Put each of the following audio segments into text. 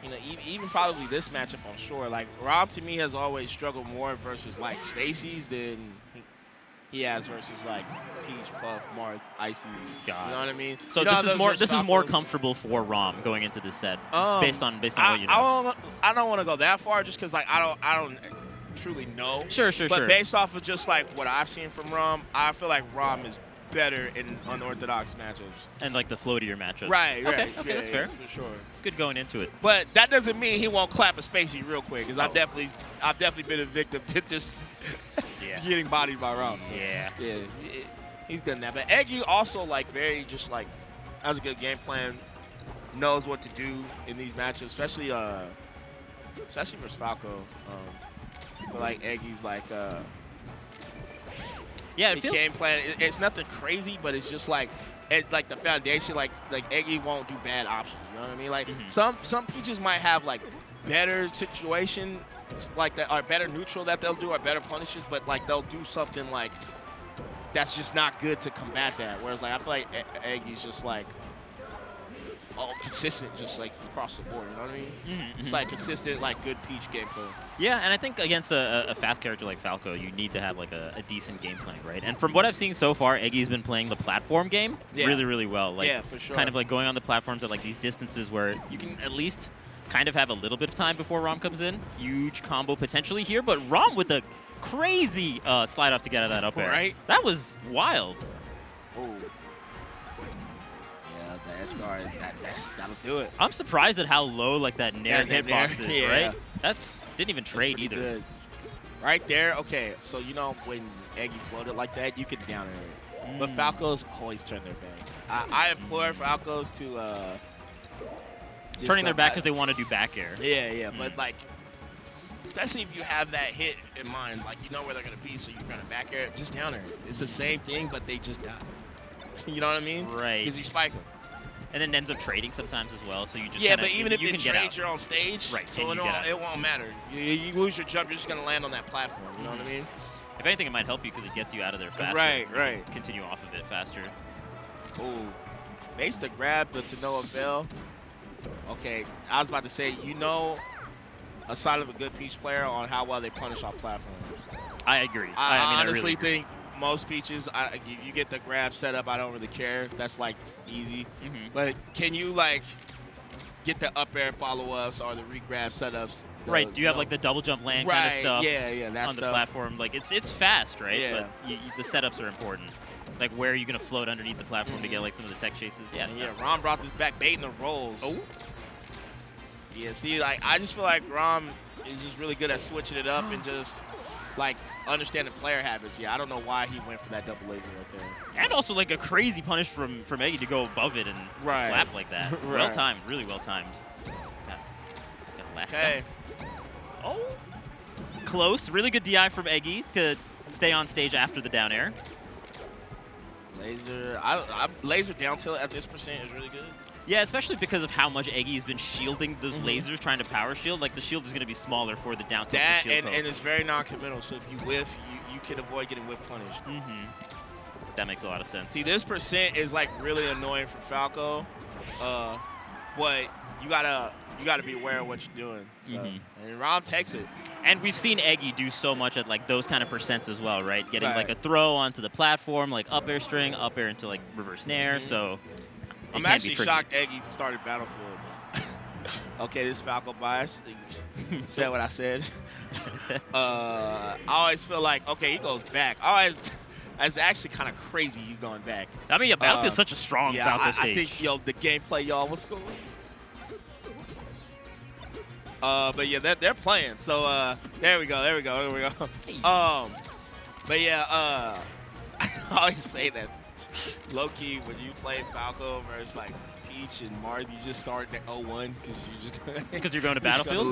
you know, even probably this matchup on shore, like Rob to me has always struggled more versus like Spaceys than he has versus like Peach, Puff, Marth, Ices. You know what I mean? So you know this is more comfortable for Rom going into this set, based on what you know. I don't want to go that far just because like I don't truly know. Sure. But based off of just like what I've seen from Rom, I feel like Rom is better in unorthodox matchups. And like the floatier matchups. Right. Okay, Yeah, that's fair. For sure. It's good going into it. But that doesn't mean he won't clap a Spacey real quick, because I've definitely been a victim to just getting bodied by Rom. So, yeah, he's good in that. But Eggy also like very just like has a good game plan, knows what to do in these matchups, especially versus Falco. But like Eggy's like it feels game plan. It's nothing crazy, but it's just like like the foundation. Like Eggy won't do bad options. You know what I mean? Like some Peaches might have like better situation like that, or better neutral that they'll do, or better punishes, but like they'll do something like that's just not good to combat that. Whereas like I feel like Eggy's just like consistent, just like across the board. You know what I mean? It's like consistent, like good Peach gameplay. Yeah, and I think against a fast character like Falco, you need to have like a decent game plan, right? And from what I've seen so far, Eggy's been playing the platform game really, really well. Like, for sure. Kind of like going on the platforms at like these distances where you can at least kind of have a little bit of time before Rom comes in. Huge combo potentially here, but Rom with a crazy slide off to get out of that up air. Right? That was wild. Oh. Yeah, the edge guard, that'll do it. I'm surprised at how low like that Nair hitbox is, yeah. right? Didn't even trade either. Good. Right there, okay. So you know when Eggy floated like that, you could down it. But Falcos always turn their back. I implore Falcos to turning their back because they want to do back air. Yeah. But like, especially if you have that hit in mind, like you know where they're gonna be, so you're gonna back air, just down air. It's the same thing, but they just die. You know what I mean? Right. Because you spike them. And then ends up trading sometimes as well, so you just but even if it trades, you're on stage, right? So it won't matter. You lose your jump, you're just gonna land on that platform. You know what I mean? If anything, it might help you because it gets you out of there faster. Right. Continue off of it faster. Ooh, makes the grab, but to no avail. Okay, I was about to say, you know, a sign of a good Peach player on how well they punish off platforms. I agree. I honestly think most Peaches, if you get the grab set up, I don't really care. That's like easy. But can you like get the up air follow-ups or the re-grab setups? Right. Do you have like the double jump land kind of stuff? Yeah, that's on the platform. Like it's fast, right? Yeah. But the setups are important. Like where are you gonna float underneath the platform to get like some of the tech chases? Yeah. Rom brought this back, baiting the rolls. Oh. Yeah. See, like I just feel like Rom is just really good at switching it up and just like understanding player habits. Yeah, I don't know why he went for that double laser right there. And also like a crazy punish from Eggy to go above it and slap like that. Well timed, really well timed. Okay. Oh, close. Really good DI from Eggy to stay on stage after the down air. Laser, laser down tilt at this percent is really good. Yeah, especially because of how much Eggy's been shielding those lasers, trying to power shield. Like, the shield is going to be smaller for the down tilt. And it's very non-committal, so if you whiff, you can avoid getting whiff punished. That makes a lot of sense. See, this percent is, like, really annoying for Falco, but you gotta be aware of what you're doing. So. And Rom takes it. And we've seen Eggy do so much at, like, those kind of percents as well, right? Getting, like, a throw onto the platform, like, up air string, up air into, like, reverse nair, so... I'm actually shocked Eggy started Battlefield. Okay, this is Falco bias. Said what I said. I always feel like, okay, he goes back. It's actually kind of crazy he's going back. I mean, Battlefield's such a strong Falco stage. I think, the gameplay, y'all, what's going on? But yeah, they're playing. So there we go. But yeah, I always say that. Low-key, when you play Falco versus like Peach and Marth, you just start at 0-1 because you're going to Battlefield.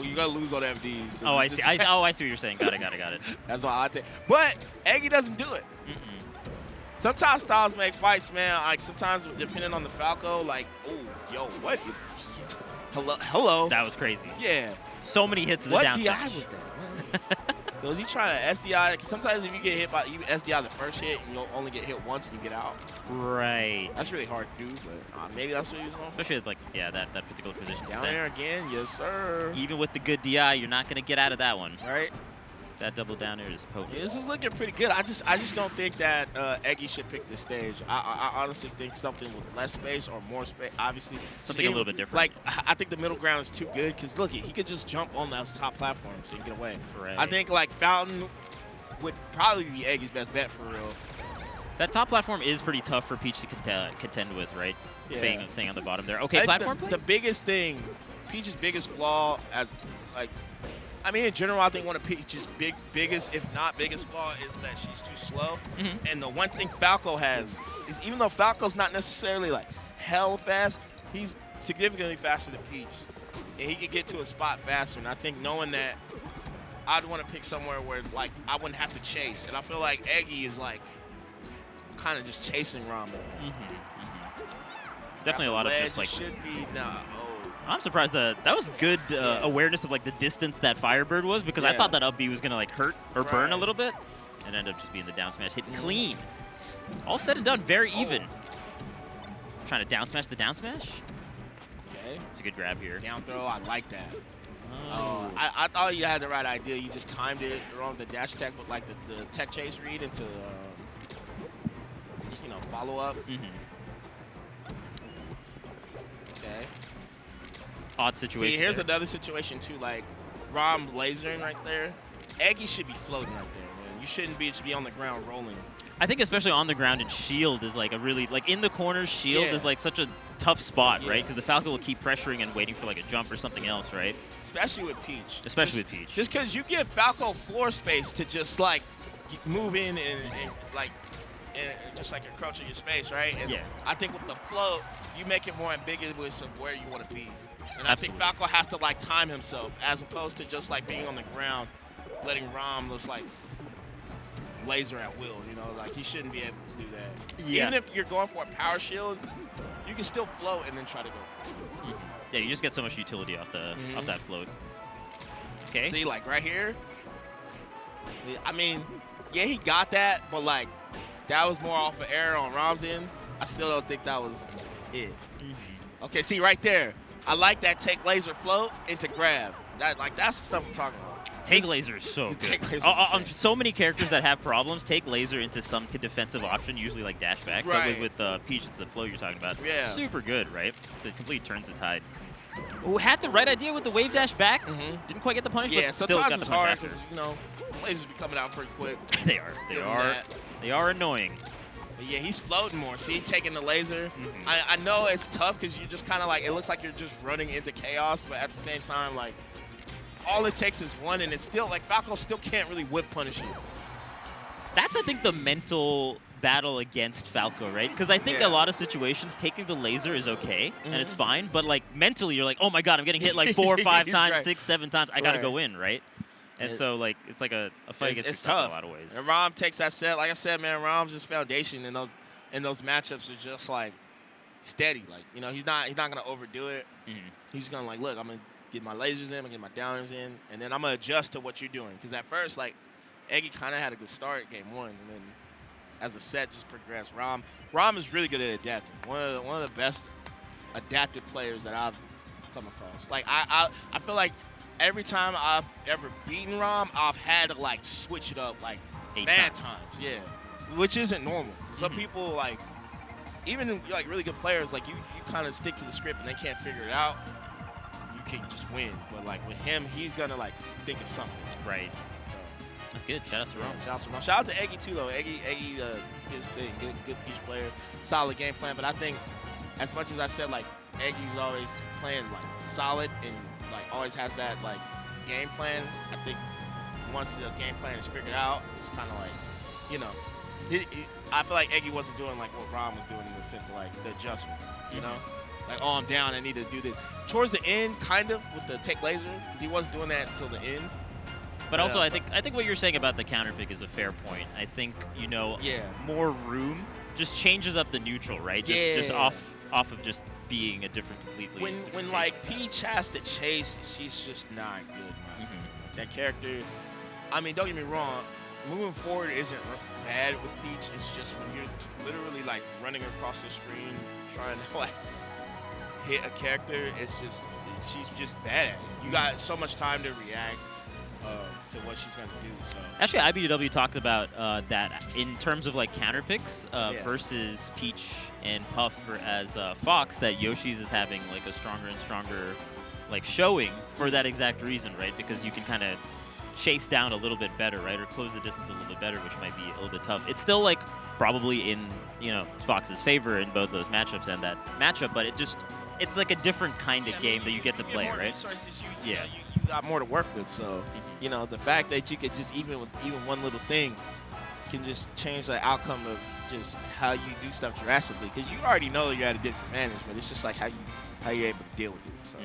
You're gonna lose on FD. So I see. I see what you're saying. Got it. That's why I take. But Eggy doesn't do it. Sometimes styles make fights, man. Like sometimes, depending on the Falco, like, oh, yo, what? Hello. That was crazy. Yeah. So many hits to the down. What DI was that? Was he trying to SDI? 'Cause sometimes if you get hit by you SDI the first hit, and you'll only get hit once and you get out. Right. That's really hard to do, but maybe that's what he was going for. Especially at, like, yeah, that particular position. Down there again, yes, sir. Even with the good DI, you're not going to get out of that one. Right. That double down air is potent. Yeah, this is looking pretty good. I just don't think that Eggy should pick this stage. I honestly think something with less space or more space. Obviously, something a little bit different. Like I think the middle ground is too good because look, he could just jump on those top platforms and get away. Right. I think like Fountain would probably be Eggy's best bet for real. That top platform is pretty tough for Peach to contend with, right? Yeah. Staying on the bottom there. Okay, platform play? The biggest thing, Peach's biggest flaw as like. I mean, in general, I think one of Peach's biggest, if not biggest flaw is that she's too slow. And the one thing Falco has is even though Falco's not necessarily like hell fast, he's significantly faster than Peach. And he can get to a spot faster. And I think knowing that, I'd want to pick somewhere where like I wouldn't have to chase. And I feel like Eggy is like kind of just chasing Ramen. Definitely a lot of just like. Should be I'm surprised that was good awareness of like the distance that Firebird was because I thought that up B was gonna like hurt or burn a little bit, and ended up just being the down smash hit clean. All said and done, very even. Trying to down smash the down smash. Okay, it's a good grab here. Down throw, I like that. I thought you had the right idea. You just timed it wrong. The dash tech, but like the tech chase read into just follow up. Okay. Odd situation. See, here's another situation too. Like Rom lasering right there. Eggy should be floating right there, man. You shouldn't be on the ground rolling. I think especially on the ground and shield is like a really like in the corners. Shield is like such a tough spot, right? Because the Falco will keep pressuring and waiting for like a jump or something else, right? Especially with Peach. With Peach. Just because you give Falco floor space to just like move in and just like encroaching your space, right? And I think with the float, you make it more ambiguous of where you want to be. And I think Falco has to like time himself as opposed to just like being on the ground, letting Rom just like laser at will. Like he shouldn't be able to do that. Yeah. Even if you're going for a power shield, you can still float and then try to go for it. Yeah, you just get so much utility off the off that float. Okay. See, like right here. I mean, yeah, he got that, but like that was more off of error on Rom's end. I still don't think that was it. Okay, see right there. I like that take laser float into grab. That's the stuff I'm talking about. Take laser is so good. On so many characters that have problems, take laser into some defensive option, usually like dash back. Right. But with Peach, it's the flow you're talking about. Yeah. Super good, right? It completely turns the tide. Who had the right idea with the wave dash back? Didn't quite get the punish. Yeah, but sometimes still it's hard because lasers be coming out pretty quick. They are annoying. But yeah, he's floating more. See, taking the laser. I know it's tough because you just kind of like, it looks like you're just running into chaos, but at the same time, like, all it takes is one, and it's still, like, Falco still can't really whip punish you. That's, I think, the mental battle against Falco, right? Because I think a lot of situations, taking the laser is okay, and it's fine, but, like, mentally, you're like, oh, my God, I'm getting hit, like, 4 or 5 times, 6, 7 times. I got to go in, right? And so, like, it's like a fight against yourself in a lot of ways. And Rom takes that set. Like I said, man, Rom's just foundation, and those matchups are just, like, steady. Like, he's not going to overdo it. He's going to, like, look, I'm going to get my lasers in, I'm going to get my downers in, and then I'm going to adjust to what you're doing. Because at first, like, Eggy kind of had a good start game 1, and then as the set just progressed, Rom is really good at adapting. One of the best adaptive players that I've come across. Like, I feel like every time I've ever beaten Rom, I've had to, like, switch it up, like, 8 times, yeah, which isn't normal. Some people, like, even, like, really good players, like, you kind of stick to the script and they can't figure it out, you can just win. But, like, with him, he's going to, like, think of something. Right. That's good. Shout out to Rom. Shout out to Eggy, too, though. Eggy his thing, good Peach player, solid game plan. But I think, as much as I said, like, Eggy's always playing, like, solid and, like, always has that, like, game plan. I think once the game plan is figured out, it's kind of like, I feel like Eggy wasn't doing, like, what Rom was doing in the sense of, like, the adjustment, Like, oh, I'm down, I need to do this. Towards the end, kind of, with the take laser, because he wasn't doing that until the end. But also, I think what you're saying about the counter pick is a fair point. I think, more room just changes up the neutral, right? Just off of just being a different completely. When like Peach has to chase, she's just not good, man. That character, I mean, don't get me wrong. Moving forward isn't bad with Peach. It's just when you're literally like running across the screen trying to like hit a character, she's just bad at it. You got so much time to react to what she's gonna do. So actually, IBW talked about that in terms of like counter picks versus Peach and Puff as Fox, that Yoshi's is having like a stronger and stronger like showing for that exact reason, right? Because you can kind of chase down a little bit better, right, or close the distance a little bit better, which might be a little bit tough. It's still like probably in Fox's favor in both those matchups and that matchup, but it's like a different kind of game that you get to play, right? Resources, you got more to work with. So the fact that you could just even one little thing can just change the outcome of just how you do stuff drastically, because you already know you're at a disadvantage, but it's just like how you're able to deal with it. So.